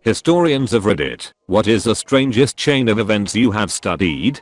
Historians of Reddit, what is the strangest chain of events you have studied?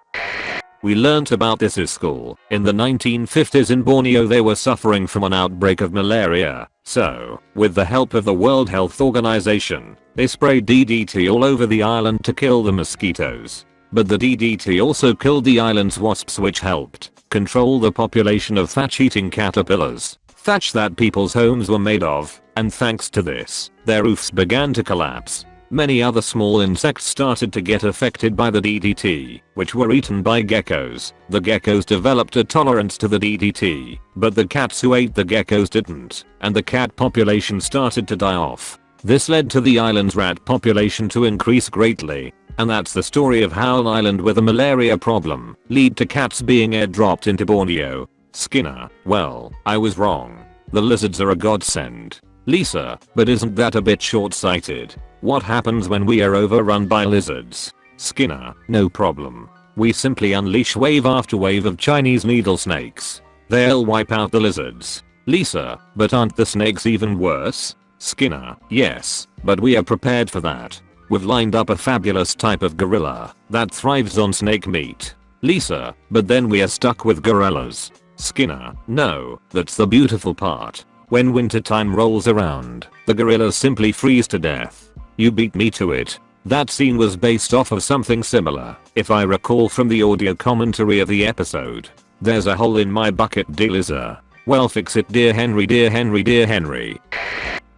We learnt about this in school. In the 1950s in Borneo they were suffering from an outbreak of malaria, so, with the help of the World Health Organization, they sprayed DDT all over the island to kill the mosquitoes. But the DDT also killed the island's wasps, which helped control the population of thatch-eating caterpillars, thatch that people's homes were made of, and thanks to this, their roofs began to collapse. Many other small insects started to get affected by the DDT, which were eaten by geckos. The geckos developed a tolerance to the DDT, but the cats who ate the geckos didn't, and the cat population started to die off. This led to the island's rat population to increase greatly. And that's the story of how an island with a malaria problem led to cats being airdropped into Borneo. Skinner, well, I was wrong. The lizards are a godsend. Lisa, but isn't that a bit short-sighted? What happens when we are overrun by lizards? Skinner, no problem. We simply unleash wave after wave of Chinese needle snakes. They'll wipe out the lizards. Lisa, but aren't the snakes even worse? Skinner, yes, but we are prepared for that. We've lined up a fabulous type of gorilla that thrives on snake meat. Lisa, but then we are stuck with gorillas. Skinner, no, that's the beautiful part. When wintertime rolls around, the gorillas simply freeze to death. You beat me to it. That scene was based off of something similar, if I recall from the audio commentary of the episode. There's a hole in my bucket, dear Lisa. Well, fix it, dear Henry, dear Henry, dear Henry.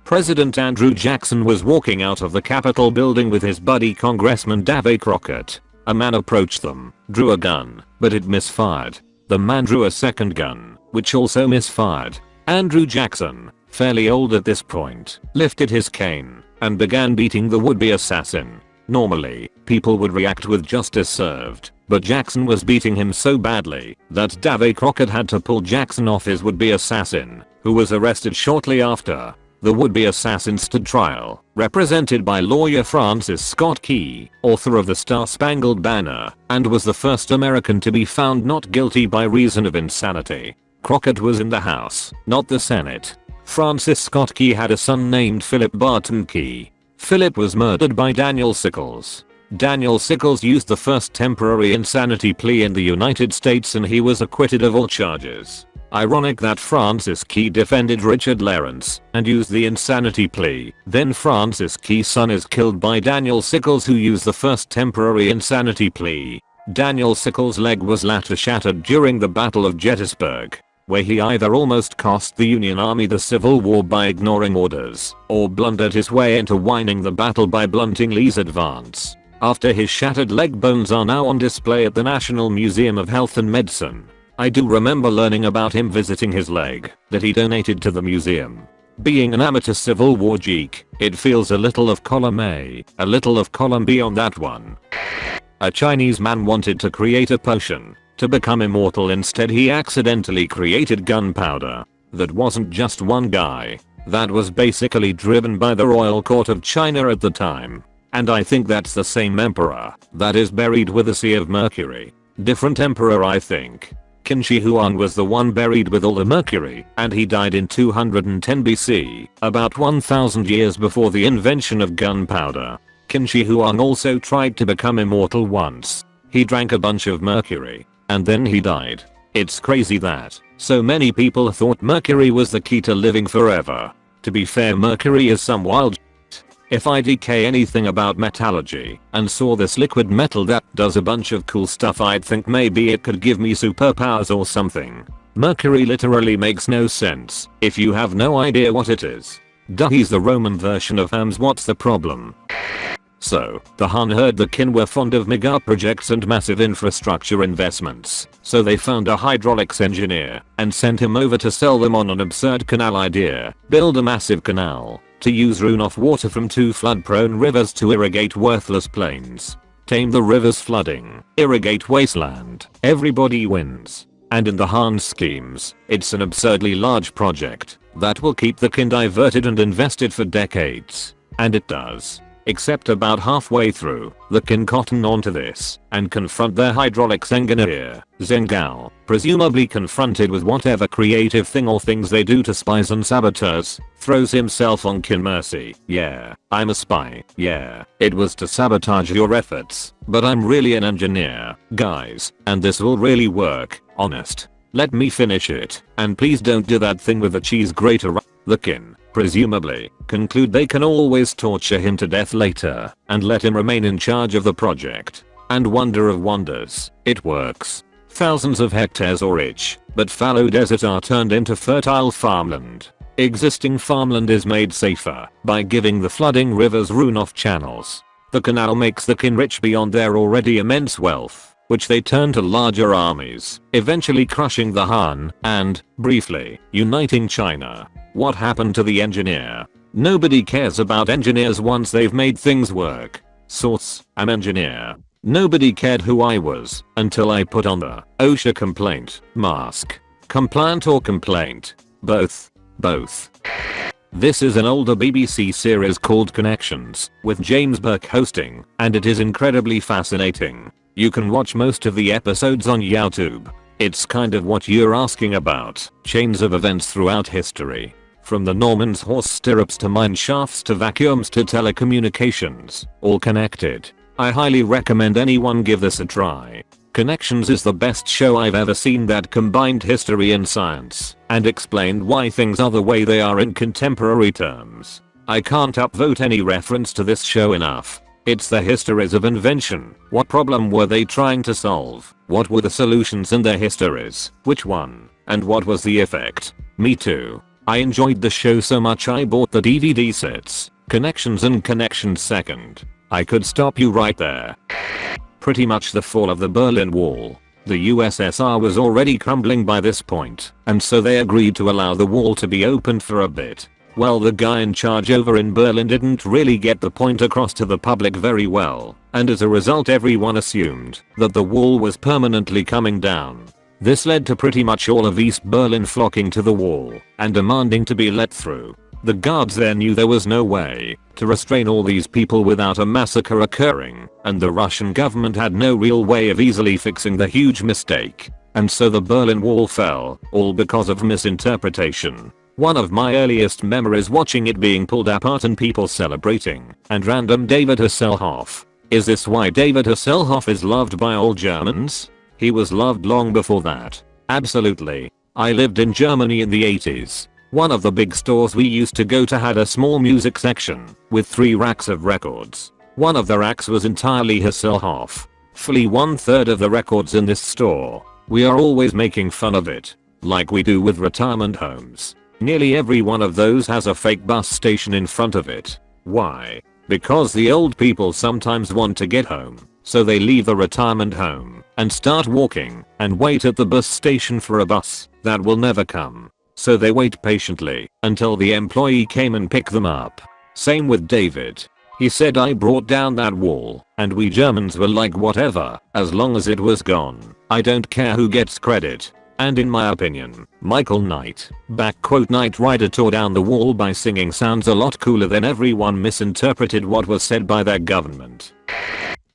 President Andrew Jackson was walking out of the Capitol building with his buddy Congressman Davy Crockett. A man approached them, drew a gun, but it misfired. The man drew a second gun, which also misfired. Andrew Jackson, fairly old at this point, lifted his cane and began beating the would-be assassin. Normally, people would react with justice served, but Jackson was beating him so badly that Davy Crockett had to pull Jackson off his would-be assassin, who was arrested shortly after. The would-be assassin stood trial, represented by lawyer Francis Scott Key, author of the Star-Spangled Banner, and was the first American to be found not guilty by reason of insanity. Crockett was in the House, not the Senate. Francis Scott Key had a son named Philip Barton Key. Philip was murdered by Daniel Sickles. Daniel Sickles used the first temporary insanity plea in the United States and he was acquitted of all charges. Ironic that Francis Key defended Richard Lawrence and used the insanity plea. Then Francis Key's son is killed by Daniel Sickles, who used the first temporary insanity plea. Daniel Sickles' leg was later shattered during the Battle of Gettysburg, where he either almost cost the Union Army the Civil War by ignoring orders, or blundered his way into winning the battle by blunting Lee's advance. After his shattered leg, bones are now on display at the National Museum of Health and Medicine. I do remember learning about him visiting his leg that he donated to the museum. Being an amateur Civil War geek, it feels a little of column A, a little of column B on that one. A Chinese man wanted to create a potion to become immortal. Instead he accidentally created gunpowder. That wasn't just one guy. That was basically driven by the royal court of China at the time. And I think that's the same emperor that is buried with the Sea of Mercury. Different emperor, I think. Qin Shi Huang was the one buried with all the mercury, and he died in 210 BC, about 1000 years before the invention of gunpowder. Qin Shi Huang also tried to become immortal once. He drank a bunch of mercury, and then he died. It's crazy that so many people thought mercury was the key to living forever. To be fair, mercury is some wild shit. If I DK anything about metallurgy and saw this liquid metal that does a bunch of cool stuff, I'd think maybe it could give me superpowers or something. Mercury literally makes no sense if you have no idea what it is. Duh, he's the Roman version of Hermes. What's the problem? So, the Han heard the Qin were fond of mega projects and massive infrastructure investments, so they found a hydraulics engineer and sent him over to sell them on an absurd canal idea. Build a massive canal to use runoff water from 2 flood-prone rivers to irrigate worthless plains. Tame the rivers flooding, irrigate wasteland, everybody wins. And in the Han schemes, it's an absurdly large project that will keep the Qin diverted and invested for decades. And it does. except about halfway through, the can cotton onto this and confront their hydraulics engineer, Zengao, presumably confronted with whatever creative thing or things they do to spies and saboteurs, throws himself on Kin mercy. Yeah, I'm a spy. Yeah, it was to sabotage your efforts, but I'm really an engineer, guys, and this will really work, honest. Let me finish it, and please don't do that thing with the cheese grater. The Kin, presumably, conclude they can always torture him to death later and let him remain in charge of the project. And wonder of wonders, it works. Thousands of hectares or rich, but fallow desert are turned into fertile farmland. Existing farmland is made safer by giving the flooding rivers runoff channels. The canal makes the Kin rich beyond their already immense wealth, which they turn to larger armies, eventually crushing the Han and, briefly, uniting China. What happened to the engineer? Nobody cares about engineers once they've made things work. Source: I'm engineer. Nobody cared who I was until I put on the OSHA complaint mask. Compliant or complaint? Both. Both. This is an older BBC series called Connections, with James Burke hosting, and it is incredibly fascinating. You can watch most of the episodes on YouTube. It's kind of what you're asking about, chains of events throughout history. From the Normans' horse stirrups to mine shafts to vacuums to telecommunications, all connected. I highly recommend anyone give this a try. Connections is the best show I've ever seen that combined history and science, and explained why things are the way they are in contemporary terms. I can't upvote any reference to this show enough. It's the histories of invention. What problem were they trying to solve? What were the solutions in their histories? Which one? And what was the effect? Me too. I enjoyed the show so much I bought the DVD sets, Connections and Connections Second. I could stop you right there. Pretty much the fall of the Berlin Wall. The USSR was already crumbling by this point, and so they agreed to allow the wall to be opened for a bit. Well, the guy in charge over in Berlin didn't really get the point across to the public very well, and as a result everyone assumed that the wall was permanently coming down. This led to pretty much all of East Berlin flocking to the wall and demanding to be let through. The guards there knew there was no way to restrain all these people without a massacre occurring, and the Russian government had no real way of easily fixing the huge mistake. And so the Berlin Wall fell, all because of misinterpretation. One of my earliest memories watching it being pulled apart and people celebrating, and random David Hasselhoff. Is this why David Hasselhoff is loved by all Germans? He was loved long before that. Absolutely. I lived in Germany in the 80s. One of the big stores we used to go to had a small music section with 3 racks of records. One of the racks was entirely Hasselhoff. Fully 1/3 of the records in this store. We are always making fun of it, like we do with retirement homes. Nearly every one of those has a fake bus station in front of it. Why? Because the old people sometimes want to get home, so they leave the retirement home and start walking and wait at the bus station for a bus that will never come. So they wait patiently until the employee came and picked them up. Same with David. He said I brought down that wall, and we Germans were like whatever, as long as it was gone. I don't care who gets credit. And in my opinion, Michael Knight, Knight Rider tore down the wall by singing sounds a lot cooler than everyone misinterpreted what was said by their government.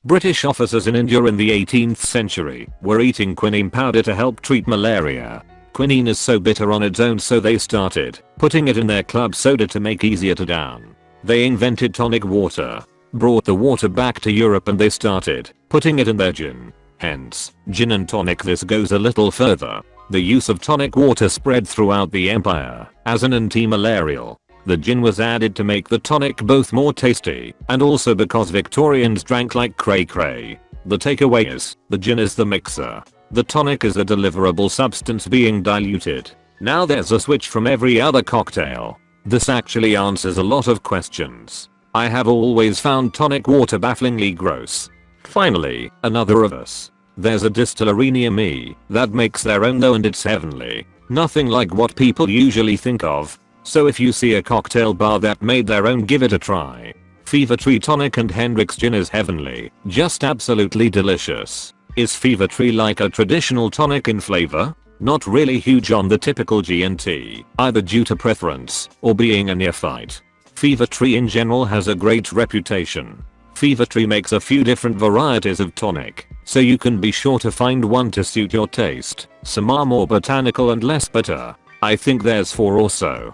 British officers in India in the 18th century were eating quinine powder to help treat malaria. Quinine is so bitter on its own, so they started putting it in their club soda to make easier to down. They invented tonic water, brought the water back to Europe, and they started putting it in their gin. Hence, gin and tonic. This goes a little further. The use of tonic water spread throughout the empire as an anti-malarial. The gin was added to make the tonic both more tasty and also because Victorians drank like cray cray. The takeaway is, the gin is the mixer. The tonic is a deliverable substance being diluted. Now there's a switch from every other cocktail. This actually answers a lot of questions. I have always found tonic water bafflingly gross. Finally, another of us. There's a distillery near me that makes their own though, and it's heavenly. Nothing like what people usually think of. So if you see a cocktail bar that made their own, give it a try. Fever Tree Tonic and Hendrick's Gin is heavenly. Just absolutely delicious. Is Fever Tree like a traditional tonic in flavor? Not really huge on the typical G&T, either due to preference or being a neophyte. Fever Tree in general has a great reputation. Fever Tree makes a few different varieties of tonic, so you can be sure to find one to suit your taste. Some are more botanical and less bitter. I think there's 4 or so.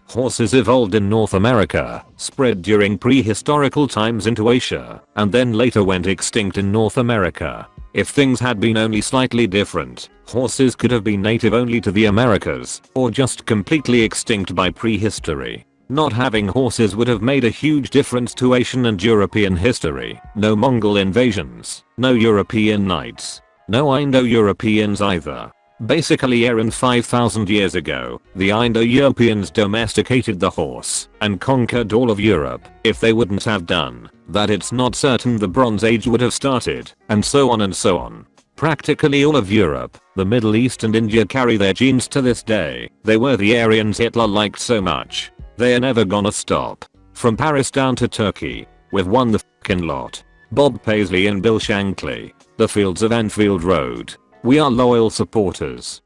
Horses evolved in North America, spread during prehistorical times into Asia, and then later went extinct in North America. If things had been only slightly different, horses could have been native only to the Americas, or just completely extinct by prehistory. Not having horses would have made a huge difference to Asian and European history. No Mongol invasions, no European knights, no Indo-Europeans either. Basically around 5,000 years ago, the Indo-Europeans domesticated the horse and conquered all of Europe. If they wouldn't have done that, it's not certain the Bronze Age would have started, and so on and so on. Practically all of Europe, the Middle East and India carry their genes to this day. They were the Aryans Hitler liked so much. They're never gonna stop. From Paris down to Turkey, we've won the fucking lot. Bob Paisley and Bill Shankly, the fields of Anfield Road. We are loyal supporters.